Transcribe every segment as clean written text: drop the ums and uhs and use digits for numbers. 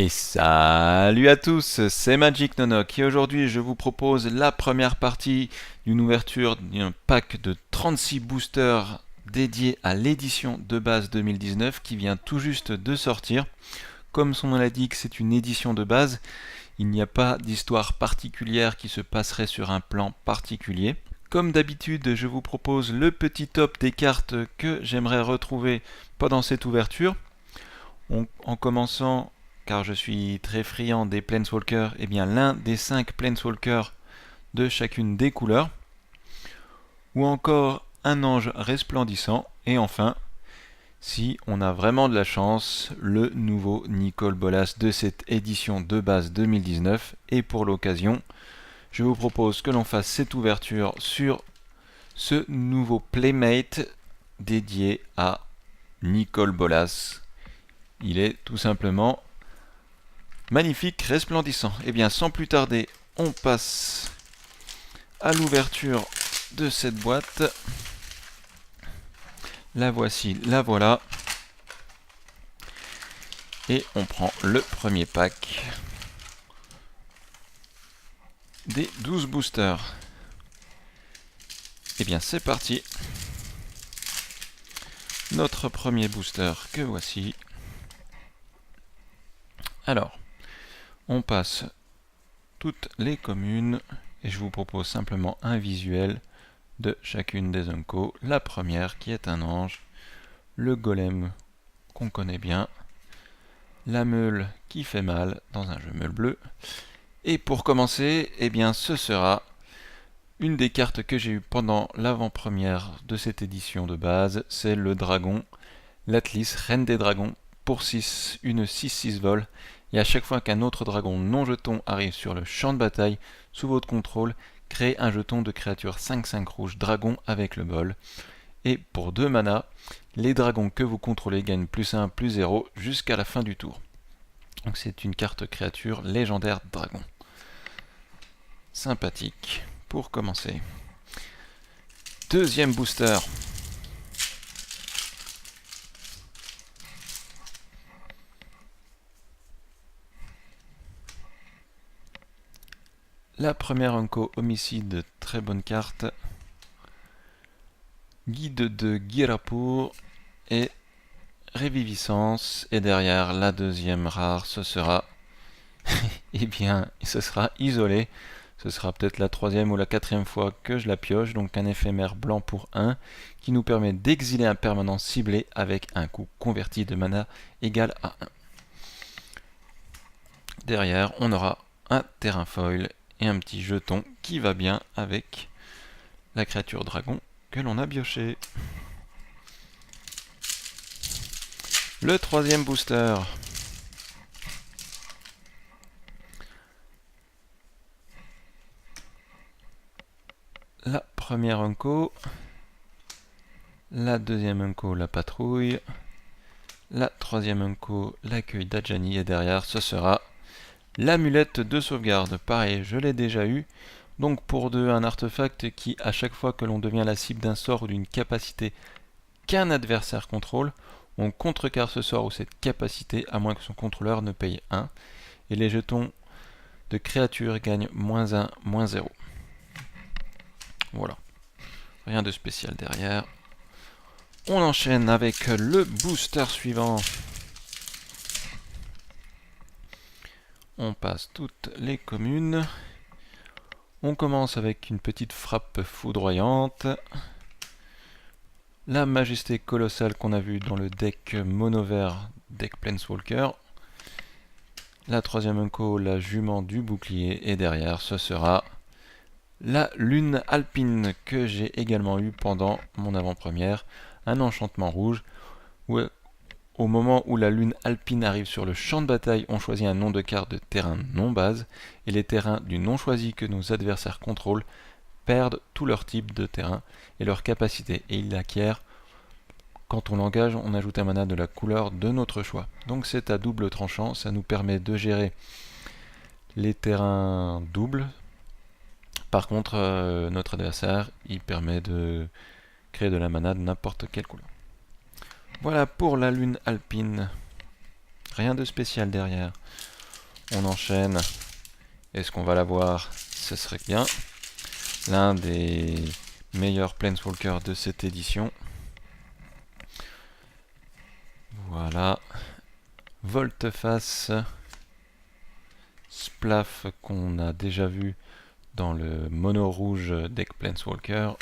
Et salut à tous, c'est Magic Nonok et aujourd'hui je vous propose la première partie d'une ouverture d'un pack de 36 boosters dédiés à l'édition de base 2019 qui vient tout juste de sortir. Comme son nom l'indique, c'est une édition de base, il n'y a pas d'histoire particulière qui se passerait sur un plan particulier. Comme d'habitude, je vous propose le petit top des cartes que j'aimerais retrouver pendant cette ouverture. En commençant, car je suis très friand des Planeswalkers, et bien l'un des 5 Planeswalkers de chacune des couleurs. Ou encore un ange resplendissant. Et enfin, si on a vraiment de la chance, le nouveau Nicol Bolas de cette édition de base 2019. Et pour l'occasion, je vous propose que l'on fasse cette ouverture sur ce nouveau Playmate dédié à Nicol Bolas. Il est tout simplement magnifique, resplendissant. Et bien sans plus tarder, on passe à l'ouverture de cette boîte. La voici, la voilà. Et on prend le premier pack des 12 boosters. Et bien c'est parti. Notre premier booster que voici. Alors, on passe toutes les communes et je vous propose simplement un visuel de chacune des Unco. La première qui est un ange, le golem qu'on connaît bien, la meule qui fait mal dans un jeu meule bleu. Et pour commencer, eh bien ce sera une des cartes que j'ai eues pendant l'avant-première de cette édition de base, c'est le dragon, l'Atlis, reine des dragons, pour 6, une 6-6 vol. Et à chaque fois qu'un autre dragon non jeton arrive sur le champ de bataille, sous votre contrôle, créez un jeton de créature 5-5 rouge dragon avec le bol. Et pour 2 mana, les dragons que vous contrôlez gagnent +1, +0 jusqu'à la fin du tour. Donc c'est une carte créature légendaire dragon. Sympathique pour commencer. Deuxième booster. La première Unco homicide, très bonne carte. Guide de Ghirapur et Réviviscence. Et derrière la deuxième rare, ce sera eh bien, ce sera isolé. Ce sera peut-être la troisième ou la quatrième fois que je la pioche. Donc un éphémère blanc pour 1 qui nous permet d'exiler un permanent ciblé avec un coût converti de mana égal à 1. Derrière, on aura un terrain foil et un petit jeton qui va bien avec la créature dragon que l'on a pioché. Le troisième booster. La première Unco, la deuxième Unco, la patrouille, la troisième Unco, l'accueil d'Adjani, et derrière ce sera l'amulette de sauvegarde. Pareil, je l'ai déjà eu. Donc pour 2, un artefact qui, à chaque fois que l'on devient la cible d'un sort ou d'une capacité qu'un adversaire contrôle, on contrecarre ce sort ou cette capacité à moins que son contrôleur ne paye 1. Et les jetons de créatures gagnent -1, -0. Voilà. Rien de spécial derrière. On enchaîne avec le booster suivant. On passe toutes les communes. On commence avec une petite frappe foudroyante. La majesté colossale qu'on a vue dans le deck mono vert, deck Planeswalker. La troisième Unco, la jument du bouclier. Et derrière, ce sera la lune alpine que j'ai également eu pendant mon avant-première. Un enchantement rouge où au moment où la lune alpine arrive sur le champ de bataille, on choisit un nom de carte de terrain non base, et les terrains du non choisi que nos adversaires contrôlent perdent tout leur type de terrain et leur capacité, et ils l'acquièrent. Quand on l'engage, on ajoute un mana de la couleur de notre choix. Donc c'est à double tranchant, ça nous permet de gérer les terrains doubles. Par contre, notre adversaire, il permet de créer de la mana de n'importe quelle couleur. Voilà pour la lune alpine. Rien de spécial derrière. On enchaîne. Est-ce qu'on va l'avoir? Ce serait bien. L'un des meilleurs Planeswalkers de cette édition. Voilà. Volte-face. Splaf qu'on a déjà vu dans le mono rouge deck Planeswalker.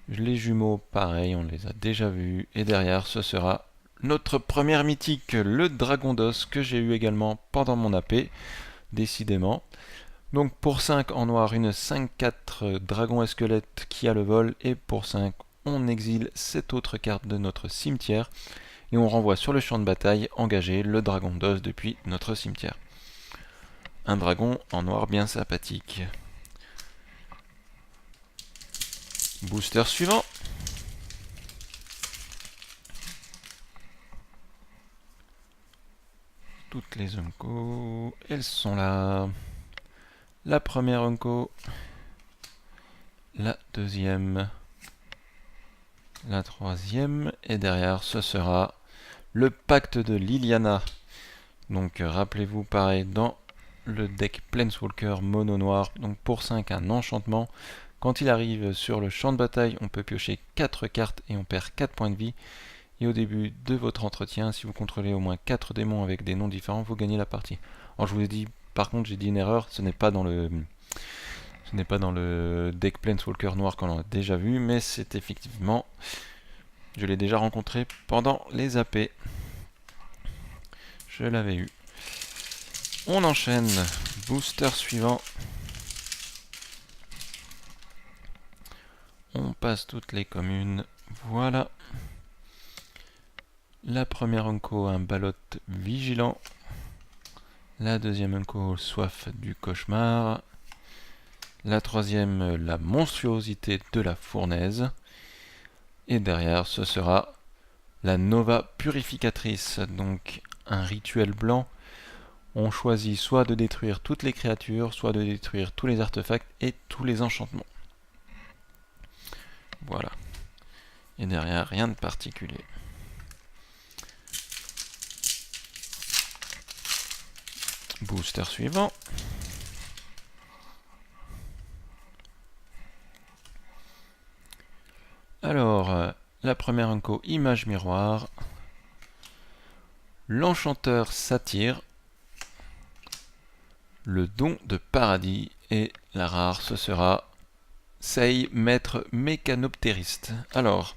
Les jumeaux, pareil, on les a déjà vus. Et derrière, ce sera notre première mythique, le Dragon d'Os, que j'ai eu également pendant mon AP, décidément. Donc pour 5 en noir, une 5-4 dragon et squelette qui a le vol. Et pour 5, on exile cette autre carte de notre cimetière. Et on renvoie sur le champ de bataille engagé le Dragon d'Os depuis notre cimetière. Un dragon en noir bien sympathique. Booster suivant. Toutes les Unco, elles sont là. La première Unco, la deuxième, la troisième, et derrière ce sera le pacte de Liliana. Donc rappelez-vous, pareil, dans le deck Planeswalker mono noir, donc pour 5 un enchantement. Quand il arrive sur le champ de bataille, on peut piocher 4 cartes et on perd 4 points de vie. Et au début de votre entretien, si vous contrôlez au moins 4 démons avec des noms différents, vous gagnez la partie. Alors je vous ai dit, par contre j'ai dit une erreur, ce n'est pas dans le deck Planeswalker noir qu'on a déjà vu, mais c'est effectivement, je l'ai déjà rencontré pendant les AP. Je l'avais eu. On enchaîne, booster suivant. On passe toutes les communes, voilà. La première Unco, un Baloth vigilant. La deuxième Unco, soif du cauchemar. La troisième, la monstruosité de la fournaise. Et derrière, ce sera la Nova purificatrice, donc un rituel blanc. On choisit soit de détruire toutes les créatures, soit de détruire tous les artefacts et tous les enchantements. Voilà. Et derrière, rien de particulier. Booster suivant. Alors, la première Unco, image miroir. L'enchanteur satyre. Le don de paradis. Et la rare, ce sera Sei, maître mécanoptériste. Alors,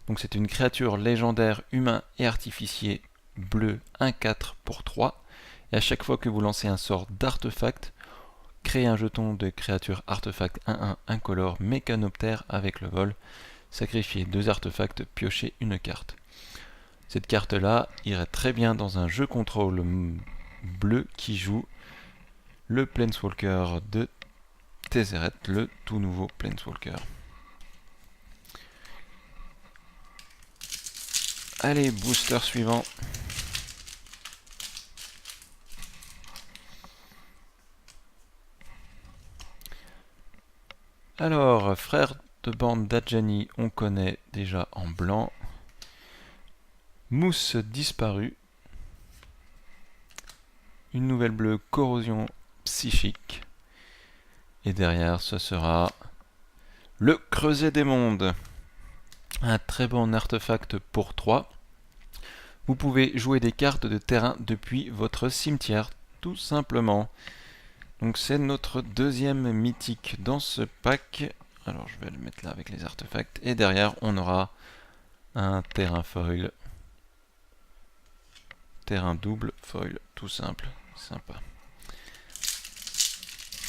donc c'est une créature légendaire humain et artificier bleu 1-4 pour 3. Et à chaque fois que vous lancez un sort d'artefact, créez un jeton de créature artefact 1-1 incolore mécanoptère avec le vol. Sacrifiez 2 artefacts, piochez une carte. Cette carte-là irait très bien dans un jeu contrôle bleu qui joue le Planeswalker de Tezzeret, le tout nouveau Planeswalker. Allez, booster suivant. Alors, frère de bande d'Adjani, on connaît déjà en blanc. Mousse disparue. Une nouvelle bleue, corrosion psychique. Et derrière, ce sera le creuset des mondes. Un très bon artefact pour 3. Vous pouvez jouer des cartes de terrain depuis votre cimetière, tout simplement. Donc c'est notre deuxième mythique dans ce pack. Alors je vais le mettre là avec les artefacts. Et derrière, on aura un terrain foil. Terrain double foil, tout simple, sympa.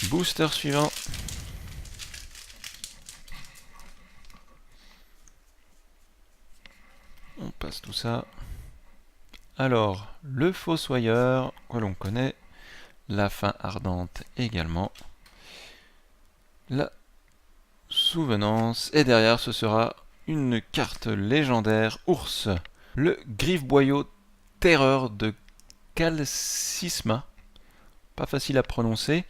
Booster suivant. On passe tout ça. Alors, le fossoyeur, que l'on connaît. La faim ardente également. La souvenance. Et derrière, ce sera une carte légendaire ours. Le griffe-boyau terreur de Calcisma. Pas facile à prononcer.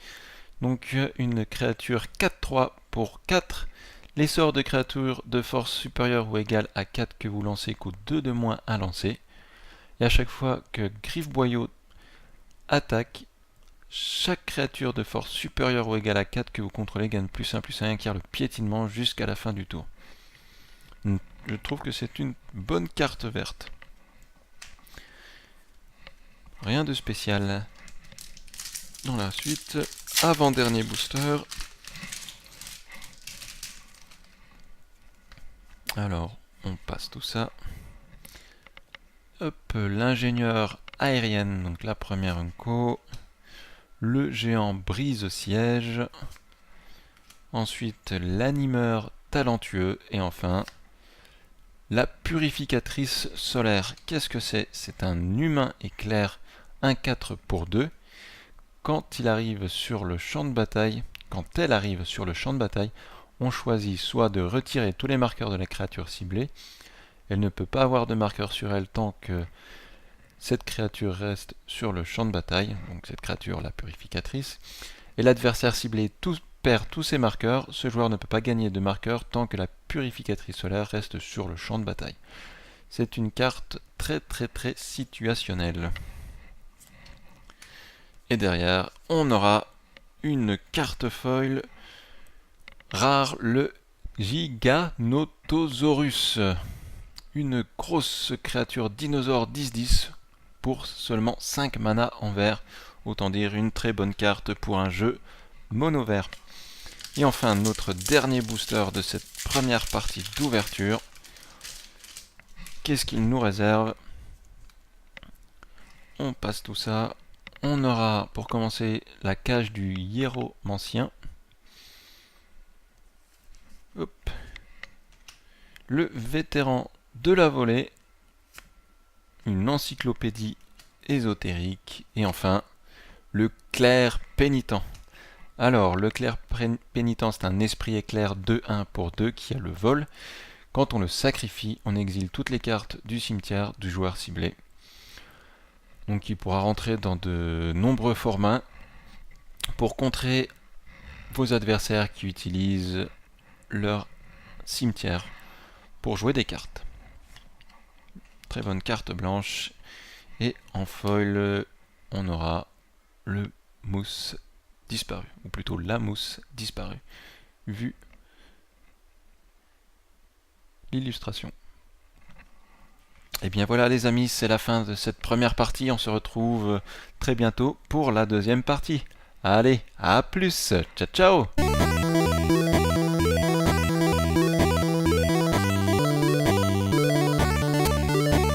Donc une créature 4-3 pour 4. Les sorts de créatures de force supérieure ou égale à 4 que vous lancez coûtent 2 de moins à lancer. Et à chaque fois que Griffe-Boyau attaque. Chaque créature de force supérieure ou égale à 4 que vous contrôlez gagne +1/+1 et acquiert le piétinement jusqu'à la fin du tour. Je trouve que c'est une bonne carte verte. Rien de spécial. Dans la suite, avant-dernier booster. Alors, on passe tout ça. Hop, l'ingénieur aérienne, donc la première Unco. Le géant brise siège. Ensuite, l'animeur talentueux. Et enfin, la purificatrice solaire. Qu'est-ce que c'est? C'est un humain éclair 1/4 pour 2. Quand elle arrive sur le champ de bataille, on choisit soit de retirer tous les marqueurs de la créature ciblée. Elle ne peut pas avoir de marqueur sur elle tant que cette créature reste sur le champ de bataille, donc cette créature, la purificatrice. Et l'adversaire ciblé perd tous ses marqueurs. Ce joueur ne peut pas gagner de marqueurs tant que la purificatrice solaire reste sur le champ de bataille. C'est une carte très situationnelle. Et derrière, on aura une carte foil rare, le Giganotosaurus. Une grosse créature dinosaure 10-10 pour seulement 5 mana en vert. Autant dire une très bonne carte pour un jeu mono vert. Et enfin, notre dernier booster de cette première partie d'ouverture. Qu'est-ce qu'il nous réserve? On passe tout ça. On aura pour commencer la cage du hiéromancien. Hop. Le vétéran de la volée. Une encyclopédie ésotérique. Et enfin, le clerc pénitent. Alors, le clerc pénitent, c'est un esprit éclair 2/1 pour 2 qui a le vol. Quand on le sacrifie, on exile toutes les cartes du cimetière du joueur ciblé. Donc il pourra rentrer dans de nombreux formats pour contrer vos adversaires qui utilisent leur cimetière pour jouer des cartes. Très bonne carte blanche. Et en foil, on aura le mousse disparu, ou plutôt la mousse disparue, vu l'illustration. Et bien voilà les amis, c'est la fin de cette première partie. On se retrouve très bientôt pour la deuxième partie. Allez, à plus, ciao ciao.